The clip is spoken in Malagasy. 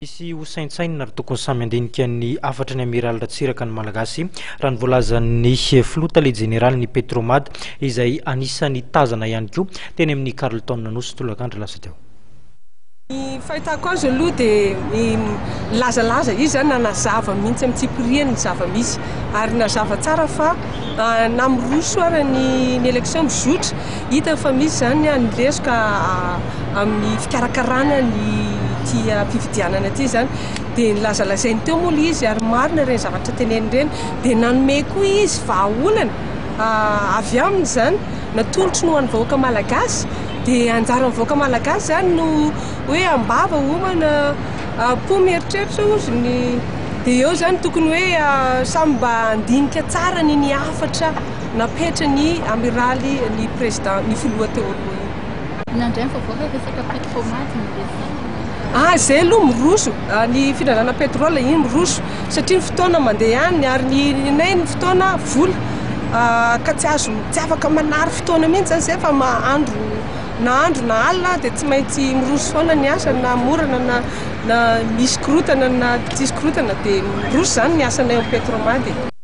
Isi usain-tsainy ary tokony samy handinika ny hafatry ny Amiral Ratsiraka ny malagasy raha ny voalazan'ny Filoha le jeneralin'ny Petromad izay anisan'ny tazana ihany koa teny amin'ny Carlton nosy tolakandro lasa teo. Ny fahitako azy aloha dia lazalaza izy zany nanazava mihitsy amin'ny tsipiriany ny zava-misy ary nazava tsara fa namroso ary ny élection mizotra hita fa misy zany ny lesoka amin'ny fikarakarana ny mpifidianana aty zany dia nilazalazainy teo moa izy ary marina ireny zavatra teneny ireny dia nanome koa izy vahaolana avy aminy zany natolotry no an'ny vahoaka malagasy dia anjara ny vahoaka malagasy zany no hoe ambava homana pomy eritreritra ozy dia eo zany tokony hoe samy mba handinika tsara ny hafatra napetra ny amiraly ny président ny Filoha teo aloha. Nandray mivoaka resaka Petromad zay aloha miroso ny finandrana petrole iny miroso satria ny fotoana mandeha ihany ary ny fotoana vola ka tsy azo tsy afaka manary fotoana mihitsy zany zay fa andro na alina dia tsy maintsy miroso foana ny asa na morana na misy korotana na tsisy korotana dia miroso zany ny asanay amin'ny Petromad.